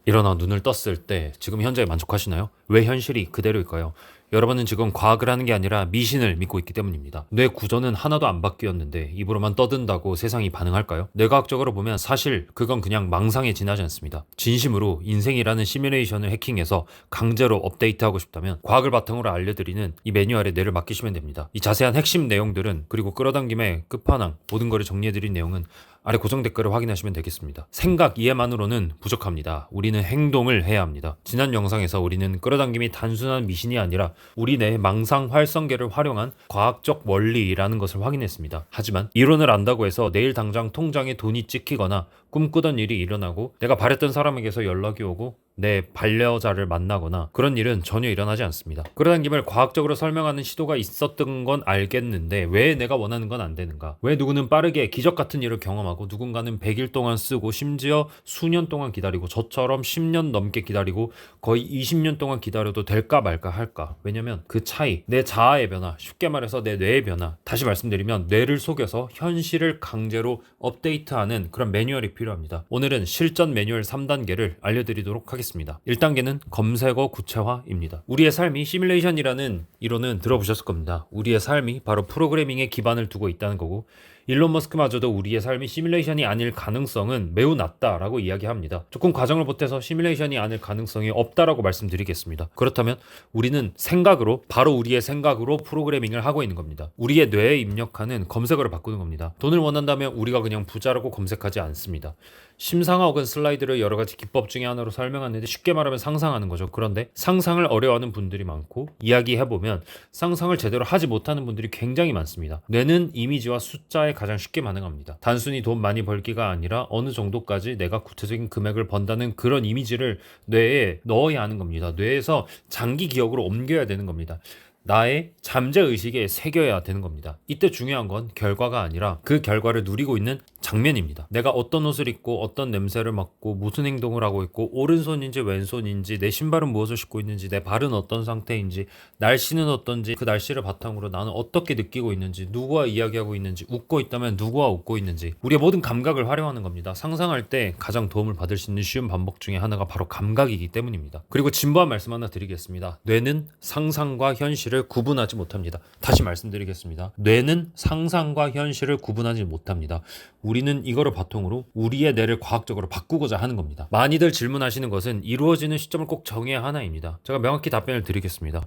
일어나 눈을 떴을 때 지금 현재에 만족하시나요? 왜 현실이 그대로일까요? 여러분은 지금 과학을 하는 게 아니라 미신을 믿고 있기 때문입니다. 뇌 구조는 하나도 안 바뀌었는데 입으로만 떠든다고 세상이 반응할까요? 뇌과학적으로 보면 사실 그건 그냥 망상에 지나지 않습니다. 진심으로 인생이라는 시뮬레이션을 해킹해서 강제로 업데이트하고 싶다면 과학을 바탕으로 알려드리는 이 매뉴얼에 뇌를 맡기시면 됩니다. 이 자세한 핵심 내용들은 그리고 끌어당김의 끝판왕 모든 거를 정리해드린 내용은 아래 고정 댓글을 확인하시면 되겠습니다. 생각 이해만으로는 부족합니다. 우리는 행동을 해야 합니다. 지난 영상에서 우리는 끌어당김이 단순한 미신이 아니라 우리 내 망상 활성계를 활용한 과학적 원리라는 것을 확인했습니다. 하지만 이론을 안다고 해서 내일 당장 통장에 돈이 찍히거나 꿈꾸던 일이 일어나고 내가 바랬던 사람에게서 연락이 오고 내 반려자를 만나거나 그런 일은 전혀 일어나지 않습니다. 끌어당김을 과학적으로 설명하는 시도가 있었던 건 알겠는데 왜 내가 원하는 건 안 되는가? 왜 누구는 빠르게 기적 같은 일을 경험하고 누군가는 100일 동안 쓰고 심지어 수년 동안 기다리고 저처럼 10년 넘게 기다리고 거의 20년 동안 기다려도 될까 말까 할까? 왜냐면 그 차이, 내 자아의 변화, 쉽게 말해서 내 뇌의 변화, 다시 말씀드리면 뇌를 속여서 현실을 강제로 업데이트하는 그런 매뉴얼이 필요합니다. 오늘은 실전 매뉴얼 3단계를 알려드리도록 하겠습니다. 1단계는 검색어 구체화입니다. 우리의 삶이 시뮬레이션이라는 이론은 들어보셨을 겁니다. 우리의 삶이 바로 프로그래밍에 기반을 두고 있다는 거고 일론 머스크마저도 우리의 삶이 시뮬레이션이 아닐 가능성은 매우 낮다라고 이야기합니다. 조금 과정을 보태서 시뮬레이션이 아닐 가능성이 없다라고 말씀드리겠습니다. 그렇다면 우리는 생각으로 바로 우리의 생각으로 프로그래밍을 하고 있는 겁니다. 우리의 뇌에 입력하는 검색어를 바꾸는 겁니다. 돈을 원한다면 우리가 그냥 부자라고 검색하지 않습니다. 심상화 혹은 슬라이드를 여러 가지 기법 중에 하나로 설명하는데 쉽게 말하면 상상하는 거죠. 그런데 상상을 어려워하는 분들이 많고 이야기해보면 상상을 제대로 하지 못하는 분들이 굉장히 많습니다. 뇌는 이미지와 숫자에 가장 쉽게 반응합니다. 단순히 돈 많이 벌기가 아니라 어느 정도까지 내가 구체적인 금액을 번다는 그런 이미지를 뇌에 넣어야 하는 겁니다. 뇌에서 장기 기억으로 옮겨야 되는 겁니다. 나의 잠재의식에 새겨야 되는 겁니다. 이때 중요한 건 결과가 아니라 그 결과를 누리고 있는 장면입니다. 내가 어떤 옷을 입고 어떤 냄새를 맡고 무슨 행동을 하고 있고 오른손인지 왼손인지 내 신발은 무엇을 신고 있는지 내 발은 어떤 상태인지 날씨는 어떤지 그 날씨를 바탕으로 나는 어떻게 느끼고 있는지 누구와 이야기하고 있는지 웃고 있다면 누구와 웃고 있는지 우리의 모든 감각을 활용하는 겁니다. 상상할 때 가장 도움을 받을 수 있는 쉬운 방법 중에 하나가 바로 감각이기 때문입니다. 그리고 진부한 말씀 하나 드리겠습니다. 뇌는 상상과 현실을 구분하지 못합니다. 다시 말씀드리겠습니다. 뇌는 상상과 현실을 구분하지 못합니다. 우리는 이거를 바탕으로 우리의 뇌를 과학적으로 바꾸고자 하는 겁니다. 많이들 질문하시는 것은 이루어지는 시점을 꼭 정해야 하나입니다. 제가 명확히 답변을 드리겠습니다.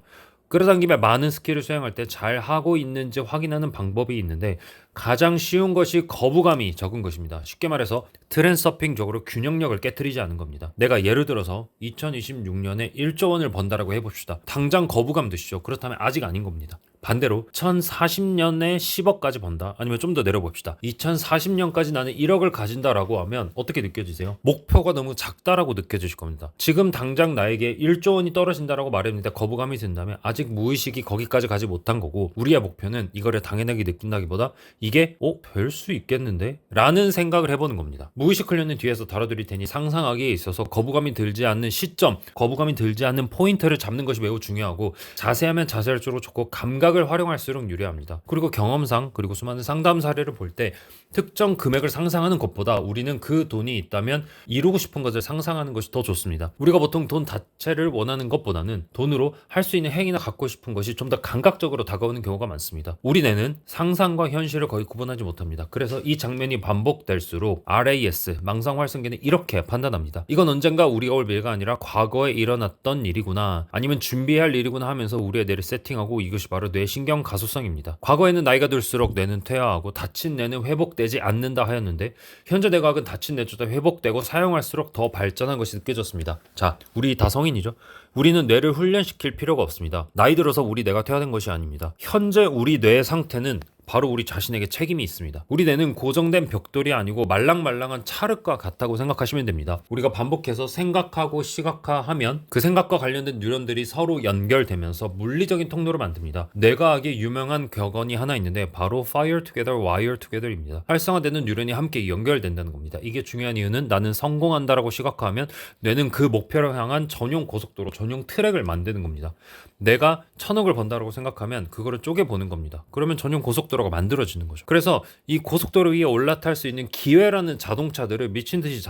끌어당김에 많은 스킬을 수행할 때 잘 하고 있는지 확인하는 방법이 있는데 가장 쉬운 것이 거부감이 적은 것입니다. 쉽게 말해서 트랜서핑적으로 균형력을 깨트리지 않은 겁니다. 내가 예를 들어서 2026년에 1조 원을 번다라고 해봅시다. 당장 거부감 드시죠. 그렇다면 아직 아닌 겁니다. 반대로 2040년에 10억까지 번다. 아니면 좀 더 내려봅시다. 2040년까지 나는 1억을 가진다라고 하면 어떻게 느껴지세요? 목표가 너무 작다라고 느껴지실 겁니다. 지금 당장 나에게 1조 원이 떨어진다라고 말했는데 거부감이 든다면 아직 무의식이 거기까지 가지 못한 거고 우리의 목표는 이거를 당연하게 느낀다기보다 이게 별 수 있겠는데? 라는 생각을 해보는 겁니다. 무의식 훈련은 뒤에서 다뤄드릴 테니 상상하기에 있어서 거부감이 들지 않는 시점, 거부감이 들지 않는 포인트를 잡는 것이 매우 중요하고 자세하면 자세할수록 좋고 감각을 활용할수록 유리합니다. 그리고 경험상 그리고 수많은 상담 사례를 볼 때 특정 금액을 상상하는 것보다 우리는 그 돈이 있다면 이루고 싶은 것을 상상하는 것이 더 좋습니다. 우리가 보통 돈 자체를 원하는 것보다는 돈으로 할 수 있는 행위나 갖고 싶은 것이 좀 더 감각적으로 다가오는 경우가 많습니다. 우리 뇌는 상상과 현실을 거의 구분하지 못합니다. 그래서 이 장면이 반복될수록 RAS, 망상활성계는 이렇게 판단합니다. 이건 언젠가 우리가 올 미래가 아니라 과거에 일어났던 일이구나 아니면 준비해야 할 일이구나 하면서 우리의 뇌를 세팅하고 이것이 바로 뇌신경 가소성입니다. 과거에는 나이가 들수록 뇌는 퇴화하고 다친 뇌는 회복되지 않는다 하였는데 현재 뇌과학은 다친 뇌조차 회복되고 사용할수록 더 발전한 것이 느껴졌습니다. 자, 우리 다 성인이죠? 우리는 뇌를 훈련시킬 필요가 없습니다. 나이 들어서 우리 뇌가 퇴화된 것이 아닙니다. 현재 우리 뇌의 상태는 바로 우리 자신에게 책임이 있습니다. 우리 뇌는 고정된 벽돌이 아니고 말랑말랑한 찰흙과 같다고 생각하시면 됩니다. 우리가 반복해서 생각하고 시각화하면 그 생각과 관련된 뉴런들이 서로 연결되면서 물리적인 통로를 만듭니다. 뇌과학의 유명한 격언이 하나 있는데 바로 fire together, wire together입니다. 활성화되는 뉴런이 함께 연결된다는 겁니다. 이게 중요한 이유는 나는 성공한다라고 시각화하면 뇌는 그 목표를 향한 전용 고속도로, 전용 트랙을 만드는 겁니다. 내가 1000억을 번다라고 생각하면 그거를 쪼개보는 겁니다. 그러면 전용 고속도로가 만들어지는 거죠. 그래서 이 고속도로 위에 올라탈 수 있는 기회라는 자동차들을 미친 듯이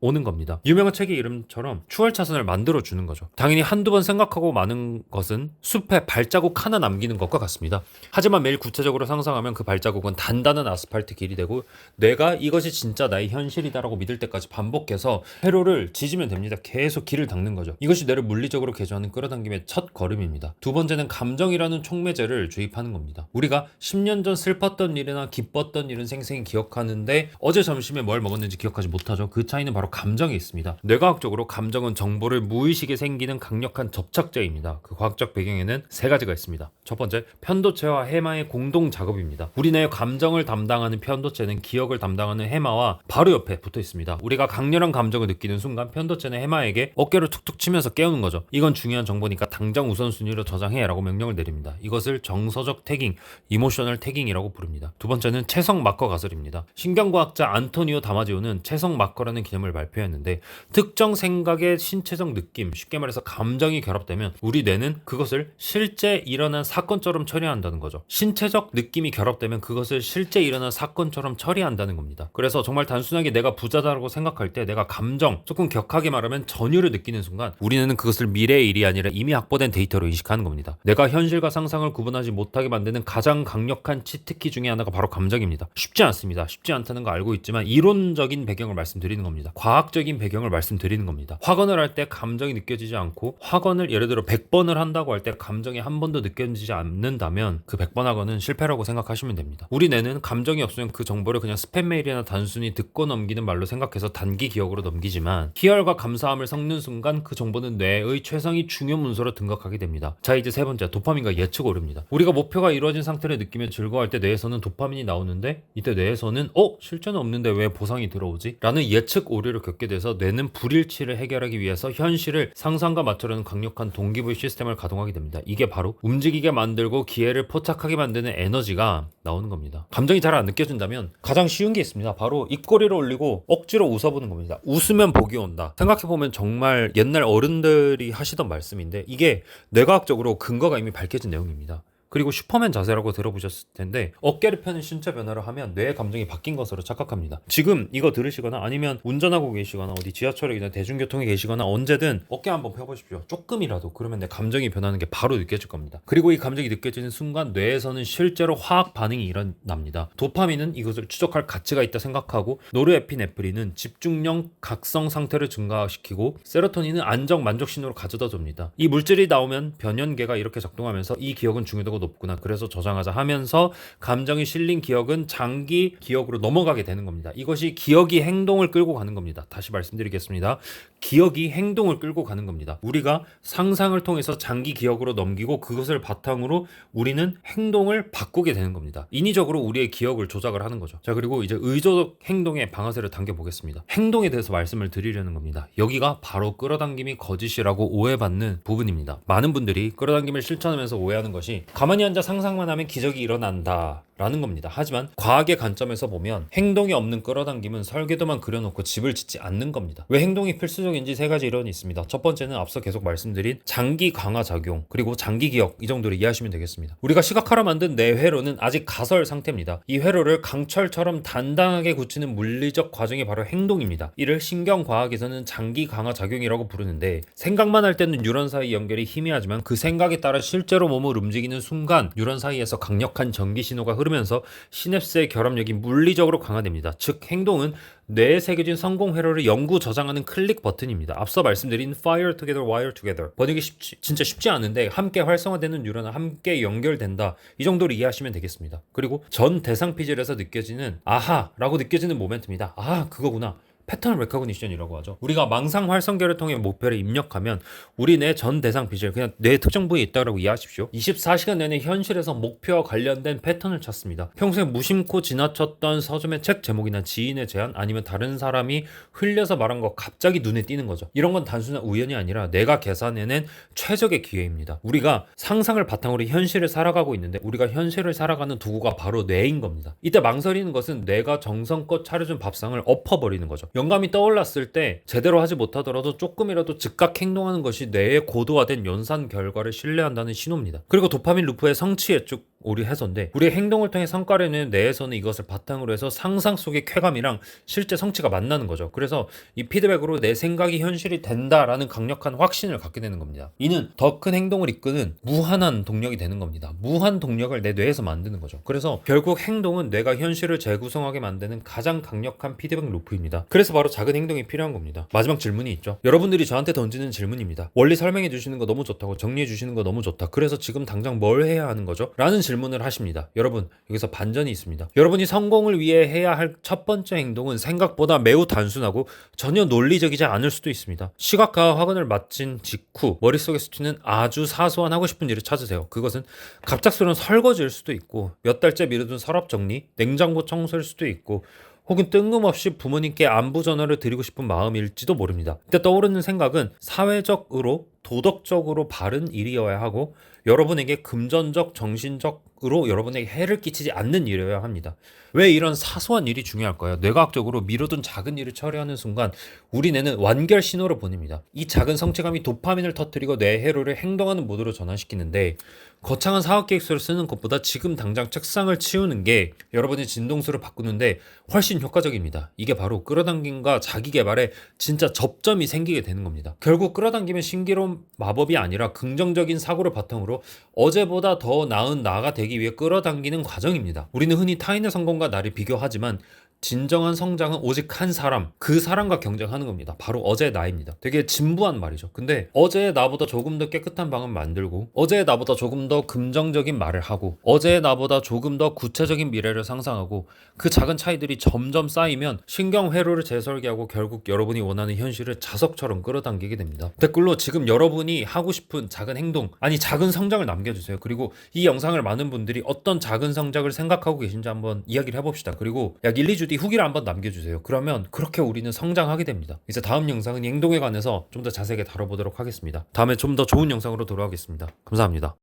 오는 겁니다. 유명한 책의 이름처럼 추월차선을 만들어주는 거죠. 당연히 한두 번 생각하고 마는 것은 숲에 발자국 하나 남기는 것과 같습니다. 하지만 매일 구체적으로 상상하면 그 발자국은 단단한 아스팔트 길이 되고 내가 이것이 진짜 나의 현실이다라고 믿을 때까지 반복해서 회로를 지지면 됩니다. 계속 길을 닦는 거죠. 이것이 뇌를 물리적으로 개조하는 끌어당김의 첫 걸음입니다. 두 번째는 감정이라는 촉매제를 주입하는 겁니다. 우리가 10년 전 슬펐던 일이나 기뻤던 일은 생생히 기억하는데 어제 점심에 뭘 먹었는지 기억하지 못하죠. 그 차이는 바로 감정에 있습니다. 뇌과학적으로 감정은 정보를 무의식에 생기는 강력한 접착제입니다. 그 과학적 배경에는 세 가지가 있습니다. 첫 번째, 편도체와 해마의 공동 작업입니다. 우리 뇌의 감정을 담당하는 편도체는 기억을 담당하는 해마와 바로 옆에 붙어 있습니다. 우리가 강렬한 감정을 느끼는 순간 편도체는 해마에게 어깨를 툭툭 치면서 깨우는 거죠. 이건 중요한 정보니까 당장 우선순위로 저장해 라고 명령을 내립니다. 이것을 정서적 태깅, 이모셔널 태깅이라고 부릅니다. 두 번째는 체성 마커 가설입니다. 신경과학자 안토니오 다마지오는 체성 마커라는 개념을 발표했는데 특정 생각의 신체적 느낌, 쉽게 말해서 감정이 결합되면 우리 뇌는 그것을 실제 일어난 사건처럼 처리한다는 거죠. 신체적 느낌이 결합되면 그것을 실제 일어난 사건처럼 처리한다는 겁니다. 그래서 정말 단순하게 내가 부자다라고 생각할 때 내가 감정, 조금 격하게 말하면 전율을 느끼는 순간 우리는 그것을 미래의 일이 아니라 이미 확보된 데이터로 인식하는 겁니다. 내가 현실과 상상을 구분하지 못하게 만드는 가장 강력한 치트키 중에 하나가 바로 감정입니다. 쉽지 않습니다. 쉽지 않다는 거 알고 있지만 이론적인 배경을 말씀드리는 겁니다. 과학적인 배경을 말씀드리는 겁니다. 확언을 할 때 감정이 느껴지지 않고 확언을 예를 들어 100번을 한다고 할 때 감정이 한 번도 느껴지지 않는다면 그 100번 학원은 실패라고 생각하시면 됩니다. 우리 뇌는 감정이 없으면 그 정보를 그냥 스팸 메일이나 단순히 듣고 넘기는 말로 생각해서 단기 기억으로 넘기지만 희열과 감사함을 섞는 순간 그 정보는 뇌의 최상위 중요 문서로 등극하게 됩니다. 자, 이제 세 번째, 도파민과 예측 오류입니다. 우리가 목표가 이루어진 상태를 느끼며 즐거워할 때 뇌에서는 도파민이 나오는데 이때 뇌에서는 실제는 없는데 왜 보상이 들어오지? 라는 예측 오류를 겪게 돼서 뇌는 불일치를 해결하기 위해서 현실을 상상과 맞추려는 강력한 동기부여 시스템을 가동하게 됩니다. 이게 바로 움직이게 만들고 기회를 포착하게 만드는 에너지가 나오는 겁니다. 감정이 잘 안 느껴진다면 가장 쉬운 게 있습니다. 바로 입꼬리를 올리고 억지로 웃어보는 겁니다. 웃으면 복이 온다. 생각해보면 정말 옛날 어른들이 하시던 말씀인데 이게 뇌과학적으로 근거가 이미 밝혀진 내용입니다. 그리고 슈퍼맨 자세라고 들어보셨을 텐데 어깨를 펴는 신체 변화를 하면 뇌의 감정이 바뀐 것으로 착각합니다. 지금 이거 들으시거나 아니면 운전하고 계시거나 어디 지하철이나 대중교통에 계시거나 언제든 어깨 한번 펴보십시오. 조금이라도. 그러면 내 감정이 변하는 게 바로 느껴질 겁니다. 그리고 이 감정이 느껴지는 순간 뇌에서는 실제로 화학 반응이 일어납니다. 도파민은 이것을 추적할 가치가 있다 생각하고 노르에피네프린은 집중력 각성 상태를 증가시키고 세로토닌은 안정 만족 신호로 가져다 줍니다. 이 물질이 나오면 변연계가 이렇게 작동하면서 이 기억은 중요도가 높구나. 그래서 저장하자 하면서 감정이 실린 기억은 장기 기억으로 넘어가게 되는 겁니다. 이것이 기억이 행동을 끌고 가는 겁니다. 다시 말씀드리겠습니다. 기억이 행동을 끌고 가는 겁니다. 우리가 상상을 통해서 장기 기억으로 넘기고 그것을 바탕으로 우리는 행동을 바꾸게 되는 겁니다. 인위적으로 우리의 기억을 조작을 하는 거죠. 자, 그리고 이제 의도적 행동의 방아쇠를 당겨보겠습니다. 행동에 대해서 말씀을 드리려는 겁니다. 여기가 바로 끌어당김이 거짓이라고 오해받는 부분입니다. 많은 분들이 끌어당김을 실천하면서 오해하는 것이 가만히 앉아 상상만 하면 기적이 일어난다 라는 겁니다. 하지만 과학의 관점에서 보면 행동이 없는 끌어당김은 설계도만 그려놓고 집을 짓지 않는 겁니다. 왜 행동이 필수적인지 세 가지 이론이 있습니다. 첫 번째는 앞서 계속 말씀드린 장기 강화 작용, 그리고 장기 기억, 이 정도로 이해하시면 되겠습니다. 우리가 시각화로 만든 내 회로는 아직 가설 상태입니다. 이 회로를 강철처럼 단단하게 굳히는 물리적 과정이 바로 행동입니다. 이를 신경과학에서는 장기 강화 작용이라고 부르는데 생각만 할 때는 뉴런 사이 연결이 희미하지만 그 생각에 따라 실제로 몸을 움직이는 순간 뉴런 사이에서 강력한 전기 신호가 흐르면서 시냅스의 결합력이 물리적으로 강화됩니다. 즉 행동은 뇌에 새겨진 성공 회로를 영구 저장하는 클릭 버튼입니다. 앞서 말씀드린 fire together, wire together. 번역이 진짜 쉽지 않은데 함께 활성화되는 뉴런은 함께 연결된다. 이 정도로 이해하시면 되겠습니다. 그리고 전 대상 피질에서 느껴지는 아하라고 느껴지는 모멘트입니다. 아, 그거구나. 패턴 레커그니션이라고 하죠. 우리가 망상 활성계를 통해 목표를 입력하면 우리 내 전 대상 비질, 그냥 뇌 특정 부위에 있다고 이해하십시오. 24시간 내내 현실에서 목표와 관련된 패턴을 찾습니다. 평소에 무심코 지나쳤던 서점의 책 제목이나 지인의 제안, 아니면 다른 사람이 흘려서 말한 거 갑자기 눈에 띄는 거죠. 이런 건 단순한 우연이 아니라 내가 계산해낸 최적의 기회입니다. 우리가 상상을 바탕으로 현실을 살아가고 있는데 우리가 현실을 살아가는 도구가 바로 뇌인 겁니다. 이때 망설이는 것은 뇌가 정성껏 차려준 밥상을 엎어버리는 거죠. 영감이 떠올랐을 때 제대로 하지 못하더라도 조금이라도 즉각 행동하는 것이 뇌의 고도화된 연산 결과를 신뢰한다는 신호입니다. 그리고 도파민 루프의 성취에 쭉 우리 해서인데 우리의 행동을 통해 성과를 내는 뇌에서는 이것을 바탕으로 해서 상상 속의 쾌감이랑 실제 성취가 만나는 거죠. 그래서 이 피드백으로 내 생각이 현실이 된다라는 강력한 확신을 갖게 되는 겁니다. 이는 더 큰 행동을 이끄는 무한한 동력이 되는 겁니다. 무한 동력을 내 뇌에서 만드는 거죠. 그래서 결국 행동은 뇌가 현실을 재구성하게 만드는 가장 강력한 피드백 루프입니다. 그래서 바로 작은 행동이 필요한 겁니다. 마지막 질문이 있죠. 여러분들이 저한테 던지는 질문입니다. 원리 설명해 주시는 거 너무 좋다고, 정리해 주시는 거 너무 좋다. 그래서 지금 당장 뭘 해야 하는 거죠? 라는 질문을 하십니다. 여러분, 여기서 반전이 있습니다. 여러분이 성공을 위해 해야 할 첫 번째 행동은 생각보다 매우 단순하고 전혀 논리적이지 않을 수도 있습니다. 시각과학 학원을 마친 직후 머릿속에 스치는 아주 사소한 하고 싶은 일을 찾으세요. 그것은 갑작스러운 설거지일 수도 있고, 몇 달째 미루던 서랍 정리, 냉장고 청소일 수도 있고, 혹은 뜬금없이 부모님께 안부 전화를 드리고 싶은 마음일지도 모릅니다. 그때 떠오르는 생각은 사회적으로 도덕적으로 바른 일이어야 하고 여러분에게 금전적, 정신적으로 여러분에게 해를 끼치지 않는 일이어야 합니다. 왜 이런 사소한 일이 중요할까요? 뇌과학적으로 미루던 작은 일을 처리하는 순간 우리 뇌는 완결 신호를 보냅니다. 이 작은 성취감이 도파민을 터뜨리고 뇌 회로를 행동하는 모드로 전환시키는데 거창한 사업 계획서를 쓰는 것보다 지금 당장 책상을 치우는 게 여러분의 진동수를 바꾸는데 훨씬 효과적입니다. 이게 바로 끌어당김과 자기개발에 진짜 접점이 생기게 되는 겁니다. 결국 끌어당기면 신기로운 마법이 아니라 긍정적인 사고를 바탕으로 어제보다 더 나은 나가 되기 위해 끌어당기는 과정입니다. 우리는 흔히 타인의 성공과 나를 비교하지만 진정한 성장은 오직 한 사람, 그 사람과 경쟁하는 겁니다. 바로 어제의 나입니다. 되게 진부한 말이죠. 근데 어제의 나보다 조금 더 깨끗한 방을 만들고, 어제의 나보다 조금 더 긍정적인 말을 하고, 어제의 나보다 조금 더 구체적인 미래를 상상하고, 그 작은 차이들이 점점 쌓이면 신경회로를 재설계하고 결국 여러분이 원하는 현실을 자석처럼 끌어당기게 됩니다. 댓글로 지금 여러분이 하고 싶은 작은 행동, 아니 작은 성장을 남겨주세요. 그리고 이 영상을 많은 분들이 어떤 작은 성장을 생각하고 계신지 한번 이야기를 해봅시다. 그리고 약 1, 2주 뒤 후기를 한번 남겨주세요. 그러면 그렇게 우리는 성장하게 됩니다. 이제 다음 영상은 행동에 관해서 좀 더 자세하게 다뤄보도록 하겠습니다. 다음에 좀 더 좋은 영상으로 돌아오겠습니다. 감사합니다.